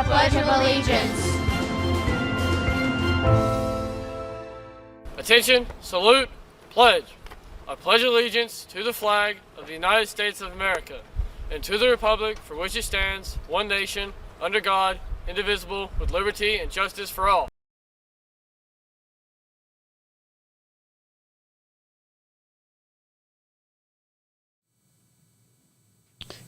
Pledge of Allegiance. Attention, salute, pledge. I pledge allegiance to the flag of the United States of America and to the republic for which it stands, one nation, under God, indivisible, with liberty and justice for all.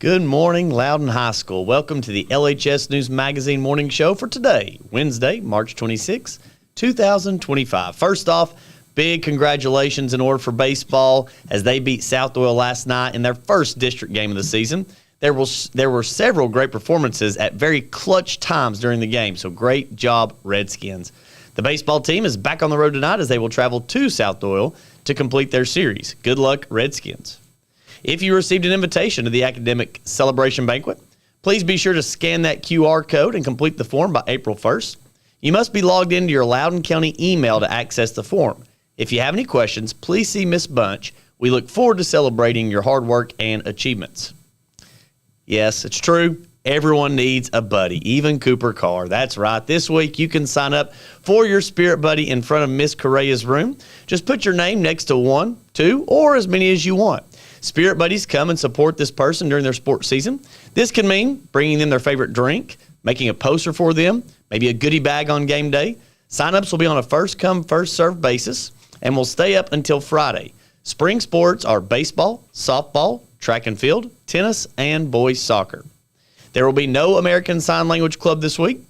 Good morning, Loudon High School. Welcome to the LHS News Magazine Morning Show for today, Wednesday, March 26, 2025. First off, big congratulations in order for baseball as they beat South Doyle last night in their first district game of the season. There were several great performances at very clutch times during the game, so great job, Redskins. The baseball team is back on the road tonight as they will travel to South Doyle to complete their series. Good luck, Redskins. If you received an invitation to the academic celebration banquet, please be sure to scan that QR code and complete the form by April 1st. You must be logged into your Loudon County email to access the form. If you have any questions, please see Miss Bunch. We look forward to celebrating your hard work and achievements. Yes, it's true. Everyone needs a buddy, even Cooper Carr. That's right. This week you can sign up for your Spirit Buddy in front of Miss Correa's room. Just put your name next to 1, 2, or as many as you want. Spirit Buddies come and support this person during their sports season. This can mean bringing them their favorite drink, making a poster for them, maybe a goodie bag on game day. Sign-ups will be on a first-come, first-served basis and will stay up until Friday. Spring sports are baseball, softball, track and field, tennis, and boys soccer. There will be no American Sign Language Club this week.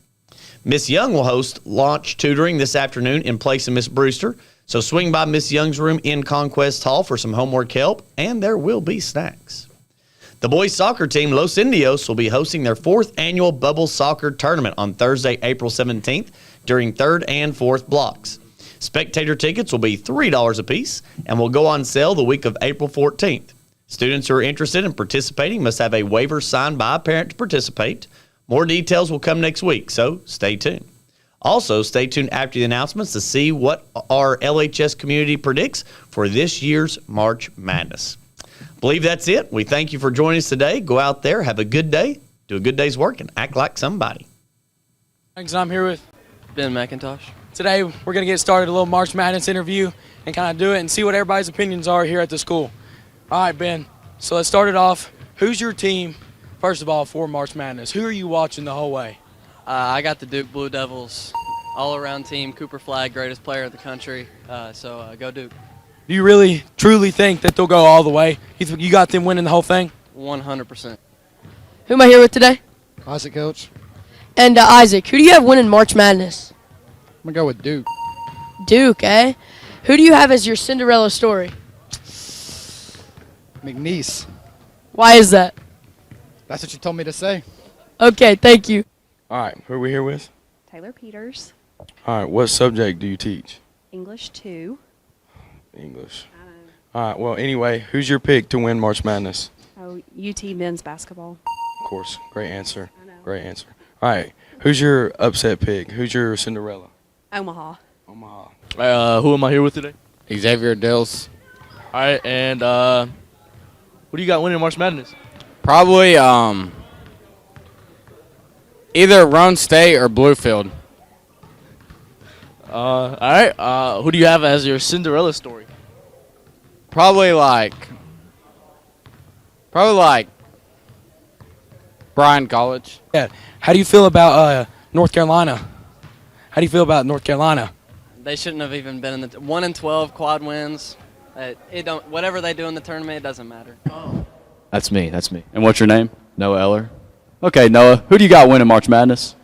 Miss Young will host launch tutoring this afternoon in place of Miss Brewster. So swing by Miss Young's room in Conquest Hall for some homework help, and there will be snacks. The boys soccer team, Los Indios, will be hosting their 4th annual Bubble Soccer Tournament on Thursday, April 17th during 3rd and 4th blocks. Spectator tickets will be $3 apiece and will go on sale the week of April 14th. Students who are interested in participating must have a waiver signed by a parent to participate. More details will come next week, so stay tuned. Also, stay tuned after the announcements to see what our LHS community predicts for this year's March Madness. I believe that's it. We thank you for joining us today. Go out there, have a good day, do a good day's work, and act like somebody. Thanks. I'm here with Ben MacKintosh. Today, we're going to get started a little March Madness interview and kind of do it and see what everybody's opinions are here at the school. All right, Ben. So let's start it off. Who's your team, first of all, for March Madness? Who are you watching the whole way? I got the Duke Blue Devils, all-around team, Cooper Flag, greatest player in the country, so go Duke. Do you really, truly think that they'll go all the way? You got them winning the whole thing? 100%. Who am I here with today? Isaac, coach. And Isaac, who do you have winning March Madness? I'm going to go with Duke. Duke, eh? Who do you have as your Cinderella story? McNeese. Why is that? That's what you told me to say. Okay, thank you. All right, who are we here with? Taylor Peters. All right, what subject do you teach? English 2. English. All right, well, anyway, who's your pick to win March Madness? Oh, UT men's basketball. Of course, great answer. I know. Great answer. All right, who's your upset pick? Who's your Cinderella? Omaha. Omaha. Who am I here with today? Xavier Dills. All right, and what do you got winning March Madness? Probably either Roan State or Bluefield. All right, who do you have as your Cinderella story? Probably like Bryan College. Yeah. How do you feel about North Carolina? How do you feel about North Carolina? They shouldn't have even been in the 1-12 quad wins. Whatever they do in the tournament, it doesn't matter. That's me. And what's your name? Noah Eller. Okay, Noah, who do you got winning March Madness?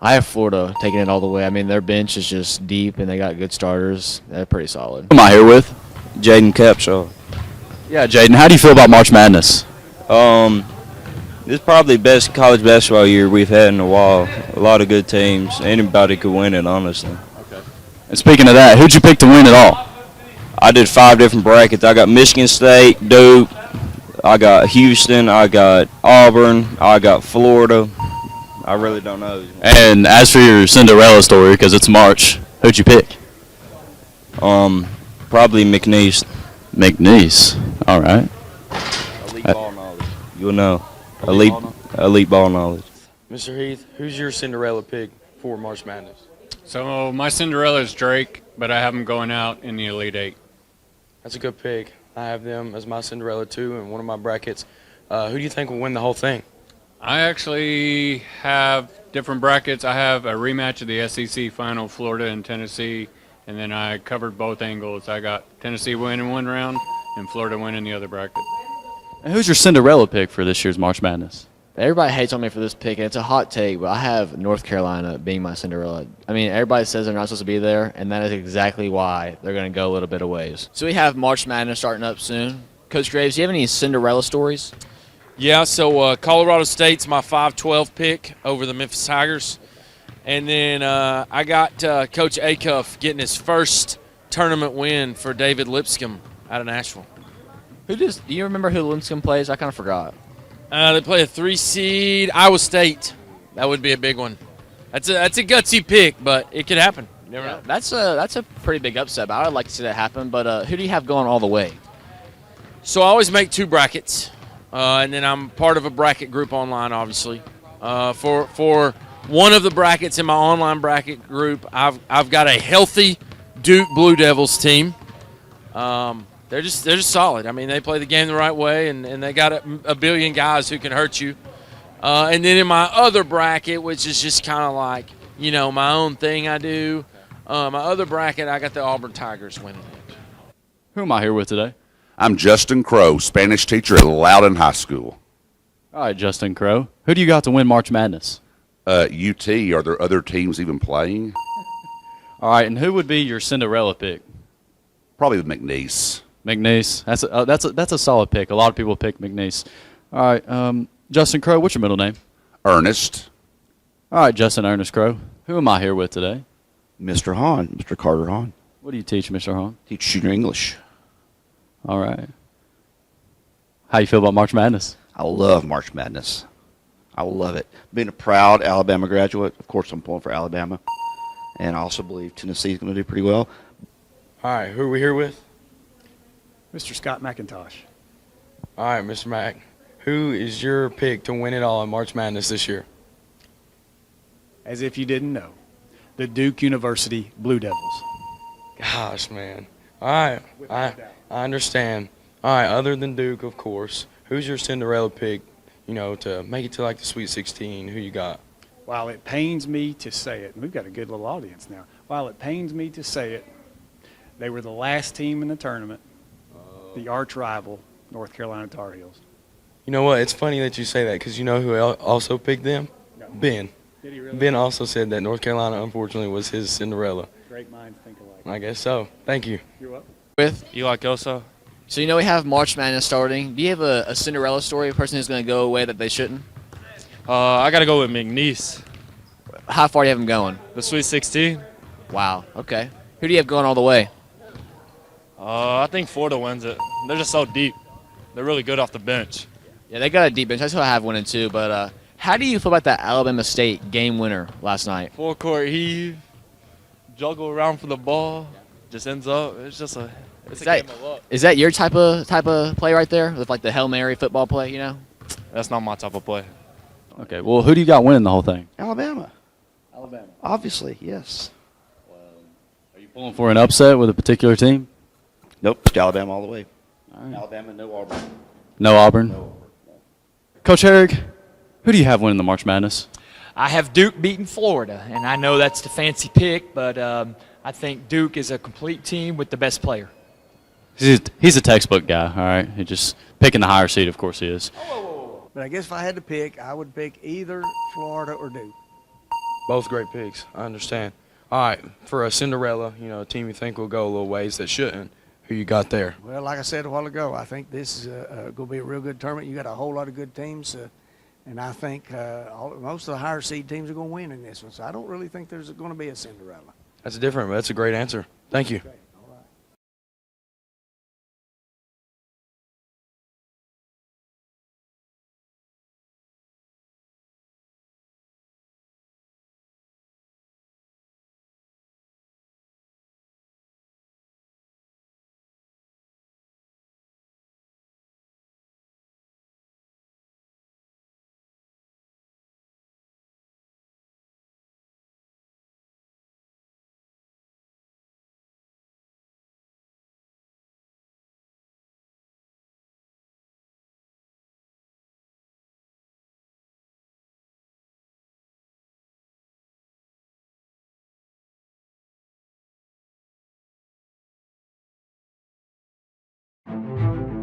I have Florida taking it all the way. I mean, their bench is just deep, and they got good starters. They're pretty solid. Who am I here with? Jaden Capshaw. Yeah, Jaden, how do you feel about March Madness? This is probably the best college basketball year we've had in a while. A lot of good teams. Anybody could win it, honestly. Okay. And speaking of that, who'd you pick to win it all? I did 5 different brackets. I got Michigan State, Duke, I got Houston, I got Auburn, I got Florida. I really don't know. And as for your Cinderella story, because it's March, who'd you pick? Probably McNeese. McNeese. All right. Elite ball knowledge. You'll know. Elite ball knowledge. Mr. Heath, who's your Cinderella pick for March Madness? So my Cinderella is Drake, but I have him going out in the Elite Eight. That's a good pick. I have them as my Cinderella too in one of my brackets. Who do you think will win the whole thing? I actually have different brackets. I have a rematch of the SEC final, Florida and Tennessee, and then I covered both angles. I got Tennessee winning one round and Florida winning the other bracket. And who's your Cinderella pick for this year's March Madness? Everybody hates on me for this pick, and it's a hot take, but I have North Carolina being my Cinderella. I mean, everybody says they're not supposed to be there, and that is exactly why they're going to go a little bit of ways. So we have March Madness starting up soon. Coach Graves, do you have any Cinderella stories? Yeah, so Colorado State's my 5-12 pick over the Memphis Tigers. And then I got Coach Acuff getting his first tournament win for David Lipscomb out of Nashville. Do you remember who Lipscomb plays? I kind of forgot. They play a 3 seed, Iowa State. That would be a big one. That's a gutsy pick, but it could happen. You never know. That's a pretty big upset, but I would like to see that happen. But who do you have going all the way? So I always make 2 brackets, and then I'm part of a bracket group online, obviously. For one of the brackets in my online bracket group, I've got a healthy Duke Blue Devils team. They're just solid. I mean, they play the game the right way, and they got a billion guys who can hurt you. And then in my other bracket, which is just kind of like, my own thing I do, my other bracket, I got the Auburn Tigers winning it. Who am I here with today? I'm Justin Crow, Spanish teacher at Loudon High School. All right, Justin Crow. Who do you got to win March Madness? UT. Are there other teams even playing? All right, and who would be your Cinderella pick? Probably the McNeese. McNeese. That's a solid pick. A lot of people pick McNeese. All right, Justin Crow, what's your middle name? Ernest. All right, Justin Ernest Crow. Who am I here with today? Mr. Hahn, Mr. Carter Hahn. What do you teach, Mr. Hahn? Teach junior English. All right. How you feel about March Madness? I love March Madness. I will love it. Being a proud Alabama graduate, of course I'm pulling for Alabama. And I also believe Tennessee is going to do pretty well. All right, who are we here with? Mr. Scott MacKintosh. All right, Mr. Mack. Who is your pick to win it all in March Madness this year? As if you didn't know, the Duke University Blue Devils. Gosh, man. All right, I understand. All right, other than Duke, of course, who's your Cinderella pick, to make it to like the Sweet 16? Who you got? While it pains me to say it, and we've got a good little audience now. While it pains me to say it, they were the last team in the tournament, the arch rival, North Carolina Tar Heels. You know what? It's funny that you say that because you know who also picked them? No. Ben. Did he really? Ben also said that North Carolina, unfortunately, was his Cinderella. Great minds think alike. I guess so. Thank you. You're welcome. With Eli Cosa. So we have March Madness starting. Do you have a Cinderella story, a person who's going to go away that they shouldn't? I got to go with McNeese. How far do you have them going? The Sweet 16. Wow, okay. Who do you have going all the way? I think Florida wins it. They're just so deep. They're really good off the bench. Yeah, they got a deep bench. That's who I have winning too. But how do you feel about that Alabama State game winner last night? Full court heave, juggle around for the ball, just ends up. It's just a game of luck. Is that your type of play right there, with like the Hail Mary football play? That's not my type of play. Okay. Well, who do you got winning the whole thing? Alabama. Obviously, yes. Are you pulling for an upset with a particular team? Nope, just Alabama all the way. All right. Alabama, no Auburn. No Auburn? Coach Herrick, who do you have winning the March Madness? I have Duke beating Florida, and I know that's the fancy pick, but I think Duke is a complete team with the best player. He's a textbook guy, all right? He's just picking the higher seed, of course he is. But I guess if I had to pick, I would pick either Florida or Duke. Both great picks. I understand. All right, for a Cinderella, a team you think will go a little ways that shouldn't, who you got there? Well, like I said a while ago, I think this is going to be a real good tournament. You got a whole lot of good teams, and I think most of the higher seed teams are going to win in this one. So I don't really think there's going to be a Cinderella. That's different, but that's a great answer. Thank you. Bye.